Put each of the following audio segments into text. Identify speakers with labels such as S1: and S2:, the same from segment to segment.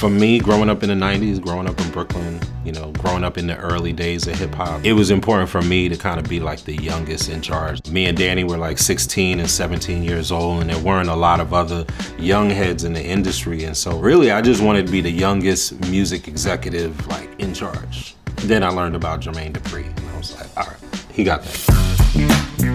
S1: For me, growing up in the 90s, growing up in Brooklyn, growing up in the early days of hip hop, it was important for me to kind of be like the youngest in charge. Me and Danny were like 16 and 17 years old, and there weren't a lot of other young heads in the industry. And so really, I just wanted to be the youngest music executive like in charge. Then I learned about Jermaine Dupri, and I was like, all right, he got that.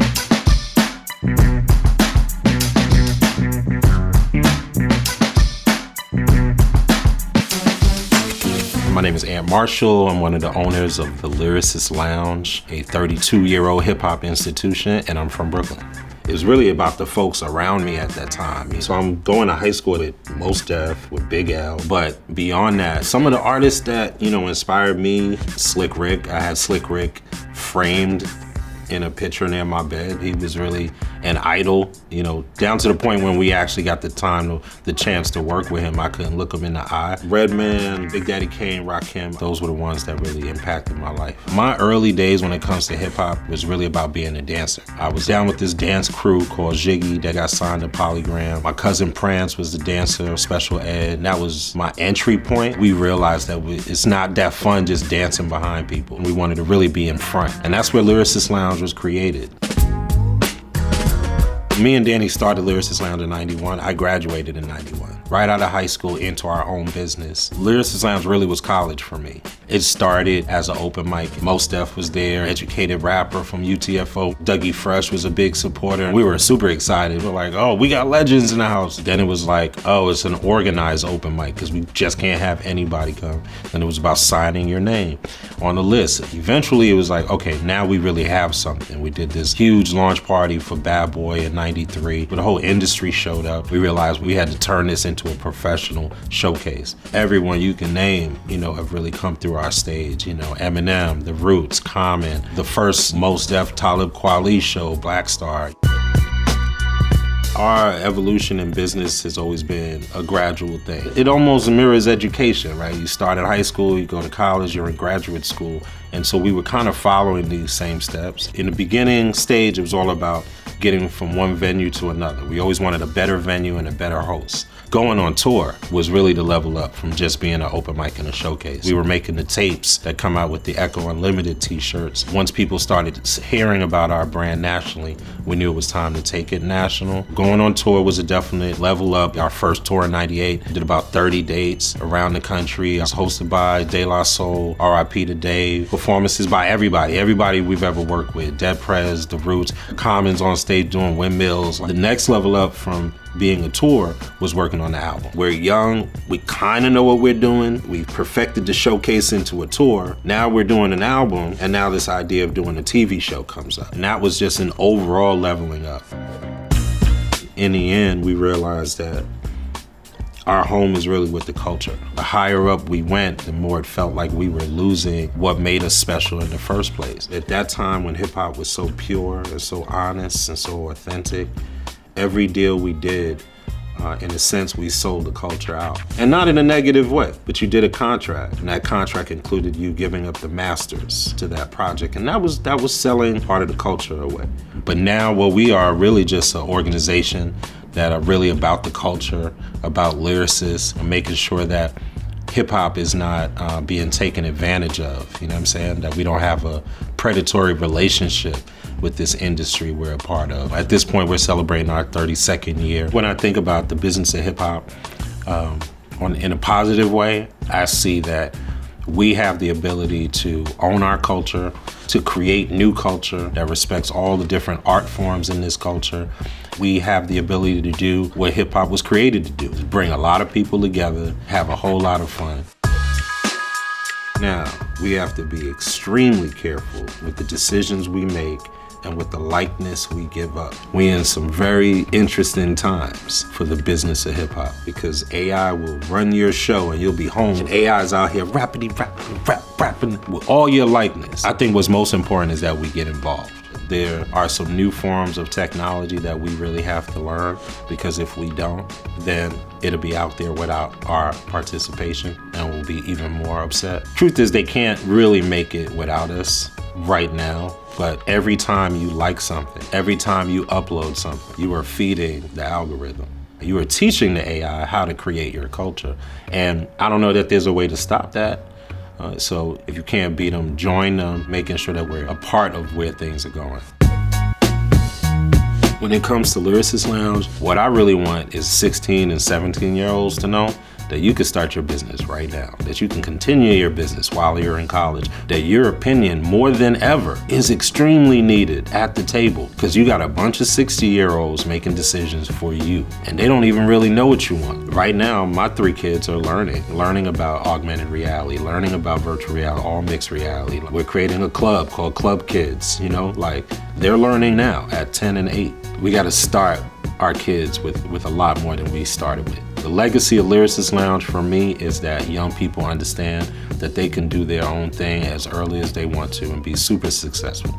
S1: My name is Ant Marshall. I'm one of the owners of the Lyricist Lounge, a 32-year-old hip-hop institution, and I'm from Brooklyn. It was really about the folks around me at that time. So I'm going to high school with Mos Def, with Big L, but beyond that, some of the artists that, inspired me, Slick Rick. I had Slick Rick framed in a picture near my bed. He was really an idol, down to the point when we actually got the chance to work with him, I couldn't look him in the eye. Redman, Big Daddy Kane, Rakim, those were the ones that really impacted my life. My early days when it comes to hip hop was really about being a dancer. I was down with this dance crew called Ziggy that got signed to Polygram. My cousin Prance was the dancer, Special Ed, and that was my entry point. We realized that it's not that fun just dancing behind people. We wanted to really be in front, and that's where Lyricist Lounge was created. Me and Danny started Lyricist Lounge in 91. I graduated in 91. Right out of high school into our own business. Lyricist Lounge really was college for me. It started as an open mic. Mos Def was there, educated rapper from UTFO. Dougie Fresh was a big supporter. We were super excited. We're like, oh, we got legends in the house. Then it was like, oh, it's an organized open mic because we just can't have anybody come. Then it was about signing your name on the list. Eventually it was like, okay, now we really have something. We did this huge launch party for Bad Boy in 93. The whole industry showed up. We realized we had to turn this into a professional showcase. Everyone you can name, have really come through our stage. Eminem, The Roots, Common, the first Mos Def Talib Kweli show, Black Star. Our evolution in business has always been a gradual thing. It almost mirrors education, right? You start in high school, you go to college, you're in graduate school. And so we were kind of following these same steps. In the beginning stage, it was all about getting from one venue to another. We always wanted a better venue and a better host. Going on tour was really the level up from just being an open mic and a showcase. We were making the tapes that come out with the Echo Unlimited t-shirts. Once people started hearing about our brand nationally, we knew it was time to take it national. Going on tour was a definite level up. Our first tour in 98, did about 30 dates around the country. It was hosted by De La Soul, R.I.P. to Dave. Performances by everybody we've ever worked with. Dead Prez, The Roots, Commons on stage doing windmills. The next level up from being a tour was working on the album. We're young, we kind of know what we're doing. We've perfected the showcase into a tour. Now we're doing an album, and now this idea of doing a TV show comes up. And that was just an overall leveling up. In the end, we realized that our home is really with the culture. The higher up we went, the more it felt like we were losing what made us special in the first place. At that time when hip hop was so pure and so honest and so authentic, every deal we did, in a sense, we sold the culture out. And not in a negative way, but you did a contract, and that contract included you giving up the masters to that project, and that was selling part of the culture away. But now what we are really just an organization that are really about the culture, about lyricists, and making sure that hip-hop is not being taken advantage of, you know what I'm saying? That we don't have a predatory relationship with this industry we're a part of. At this point, we're celebrating our 32nd year. When I think about the business of hip-hop in a positive way, I see that we have the ability to own our culture, to create new culture that respects all the different art forms in this culture. We have the ability to do what hip-hop was created to do, to bring a lot of people together, have a whole lot of fun. Now, we have to be extremely careful with the decisions we make and with the likeness we give up. We're in some very interesting times for the business of hip hop because AI will run your show and you'll be home and AI's out here rapping with all your likeness. I think what's most important is that we get involved. There are some new forms of technology that we really have to learn because if we don't, then it'll be out there without our participation and we'll be even more upset. Truth is, they can't really make it without us right now. But every time you like something, every time you upload something, you are feeding the algorithm. You are teaching the AI how to create your culture. And I don't know that there's a way to stop that. So if you can't beat them, join them, making sure that we're a part of where things are going. When it comes to Lyricist Lounge, what I really want is 16 and 17-year-olds to know that you can start your business right now, that you can continue your business while you're in college, that your opinion more than ever is extremely needed at the table, because you got a bunch of 60-year-olds making decisions for you, and they don't even really know what you want. Right now, my 3 kids are learning about augmented reality, learning about virtual reality, all mixed reality. We're creating a club called Club Kids, like they're learning now at 10 and 8. We got to start our kids with a lot more than we started with. The legacy of Lyricist Lounge for me is that young people understand that they can do their own thing as early as they want to and be super successful.